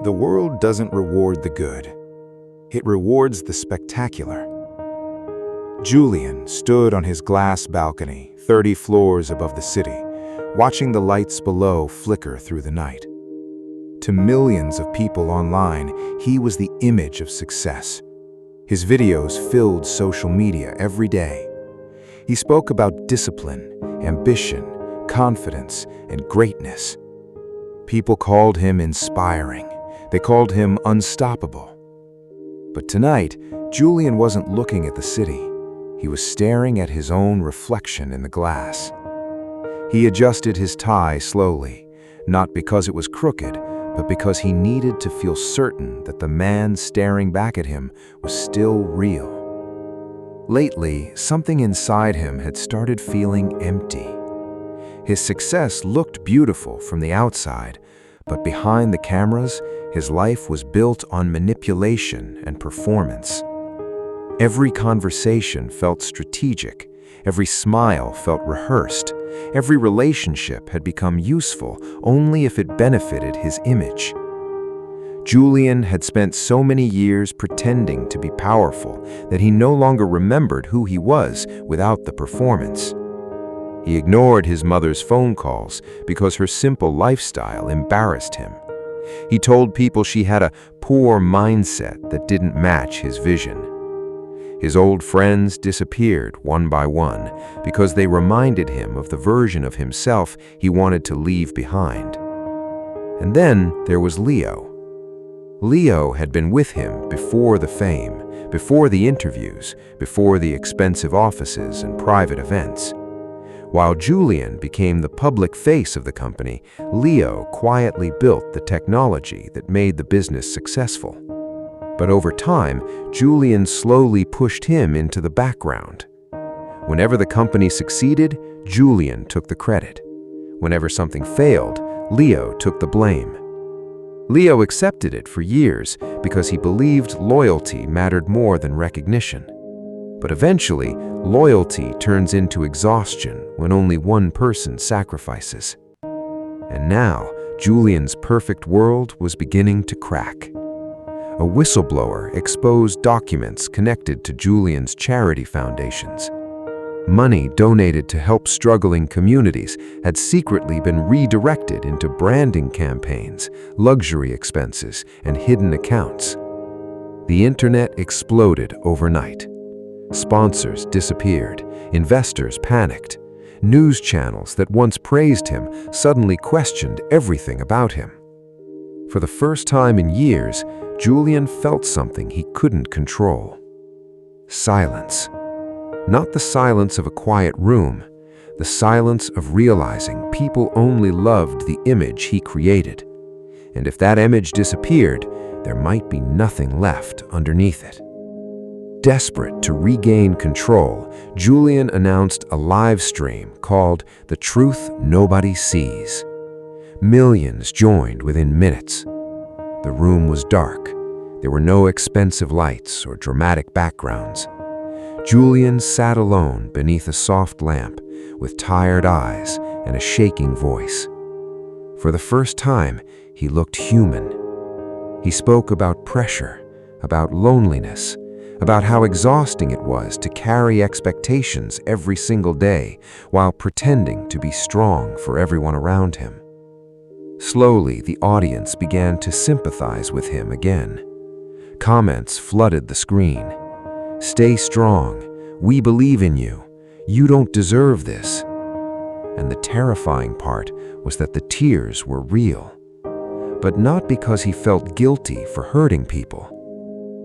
The world doesn't reward the good. It rewards the spectacular. Julian stood on his glass balcony, 30 floors above the city, watching the lights below flicker through the night. To millions of people online, he was the image of success. His videos filled social media every day. He spoke about discipline, ambition, confidence, and greatness. People called him inspiring. They called him unstoppable. But tonight, Julian wasn't looking at the city. He was staring at his own reflection in the glass. He adjusted his tie slowly, not because it was crooked, but because he needed to feel certain that the man staring back at him was still real. Lately, something inside him had started feeling empty. His success looked beautiful from the outside, but behind the cameras, his life was built on manipulation and performance. Every conversation felt strategic. Every smile felt rehearsed. Every relationship had become useful only if it benefited his image. Julian had spent so many years pretending to be powerful that he no longer remembered who he was without the performance. He ignored his mother's phone calls because her simple lifestyle embarrassed him. He told people she had a poor mindset that didn't match his vision. His old friends disappeared one by one because they reminded him of the version of himself he wanted to leave behind. And then there was Leo. Leo had been with him before the fame, before the interviews, before the expensive offices and private events. While Julian became the public face of the company, Leo quietly built the technology that made the business successful. But over time, Julian slowly pushed him into the background. Whenever the company succeeded, Julian took the credit. Whenever something failed, Leo took the blame. Leo accepted it for years because he believed loyalty mattered more than recognition. But eventually, loyalty turns into exhaustion when only one person sacrifices. And now, Julian's perfect world was beginning to crack. A whistleblower exposed documents connected to Julian's charity foundations. Money donated to help struggling communities had secretly been redirected into branding campaigns, luxury expenses, and hidden accounts. The internet exploded overnight. Sponsors disappeared, investors panicked. News channels that once praised him suddenly questioned everything about him. For the first time in years, Julian felt something he couldn't control. Silence. Not the silence of a quiet room, the silence of realizing people only loved the image he created. And if that image disappeared, there might be nothing left underneath it. Desperate to regain control, Julian announced a live stream called The Truth Nobody Sees. Millions joined within minutes. The room was dark. There were no expensive lights or dramatic backgrounds. Julian sat alone beneath a soft lamp with tired eyes and a shaking voice. For the first time, he looked human. He spoke about pressure, about loneliness, about how exhausting it was to carry expectations every single day while pretending to be strong for everyone around him. Slowly, the audience began to sympathize with him again. Comments flooded the screen. "Stay strong. We believe in you. You don't deserve this." And the terrifying part was that the tears were real. But not because he felt guilty for hurting people.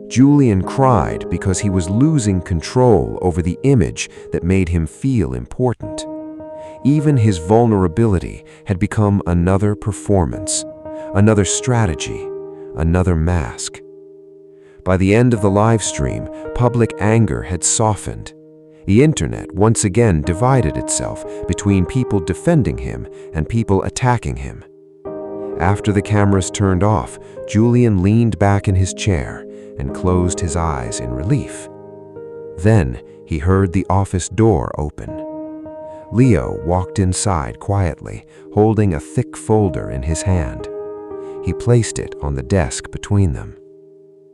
Julian cried because he was losing control over the image that made him feel important. Even his vulnerability had become another performance, another strategy, another mask. By the end of the live stream, public anger had softened. The internet once again divided itself between people defending him and people attacking him. After the cameras turned off, Julian leaned back in his chair and closed his eyes in relief. Then he heard the office door open. Leo walked inside quietly, holding a thick folder in his hand. He placed it on the desk between them.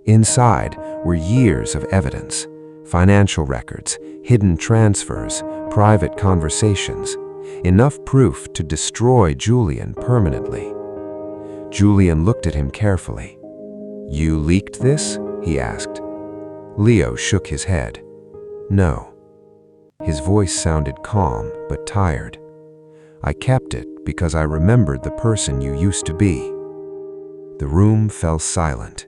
Inside were years of evidence: financial records, hidden transfers, private conversations, enough proof to destroy Julian permanently. Julian looked at him carefully. "You leaked this?" he asked. Leo shook his head. "No." His voice sounded calm but tired. "I kept it because I remembered the person you used to be." The room fell silent.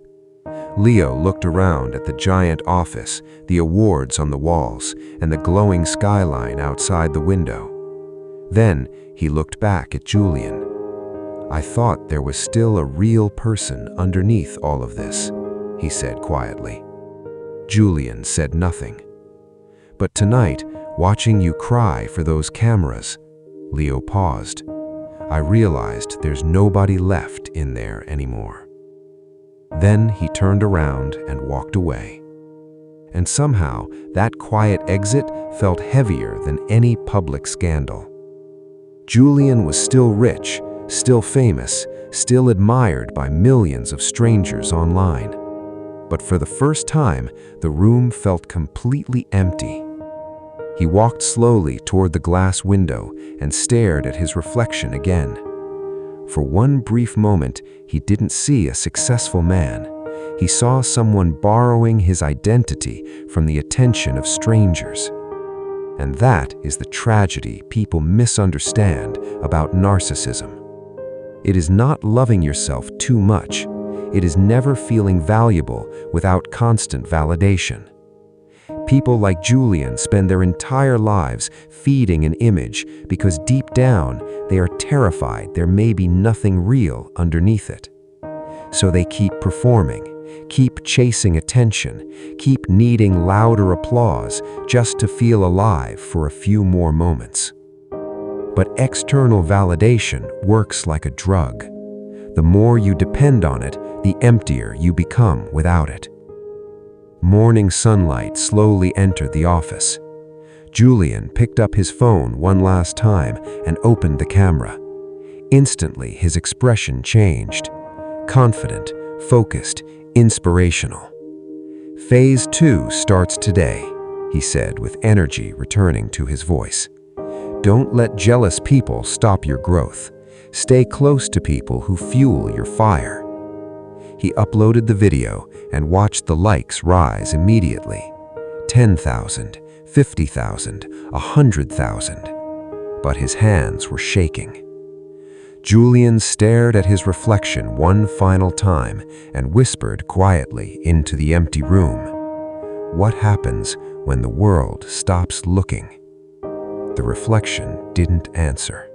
Leo looked around at the giant office, the awards on the walls, and the glowing skyline outside the window. Then he looked back at Julian. "I thought there was still a real person underneath all of this," he said quietly. Julian said nothing. "But tonight, watching you cry for those cameras," Leo paused, "I realized there's nobody left in there anymore." Then he turned around and walked away. And somehow, that quiet exit felt heavier than any public scandal. Julian was still rich, still famous, still admired by millions of strangers online. But for the first time, the room felt completely empty. He walked slowly toward the glass window and stared at his reflection again. For one brief moment, he didn't see a successful man. He saw someone borrowing his identity from the attention of strangers. And that is the tragedy people misunderstand about narcissism. It is not loving yourself too much. It is never feeling valuable without constant validation. People like Julian spend their entire lives feeding an image because deep down they are terrified there may be nothing real underneath it. So they keep performing, keep chasing attention, keep needing louder applause just to feel alive for a few more moments. But external validation works like a drug. The more you depend on it, the emptier you become without it. Morning sunlight slowly entered the office. Julian picked up his phone one last time and opened the camera. Instantly, his expression changed. Confident, focused, inspirational. "Phase 2 starts today," he said with energy returning to his voice. "Don't let jealous people stop your growth. Stay close to people who fuel your fire." He uploaded the video and watched the likes rise immediately. 10,000, 50,000, 100,000. But his hands were shaking. Julian stared at his reflection one final time and whispered quietly into the empty room. What happens when the world stops looking? The reflection didn't answer.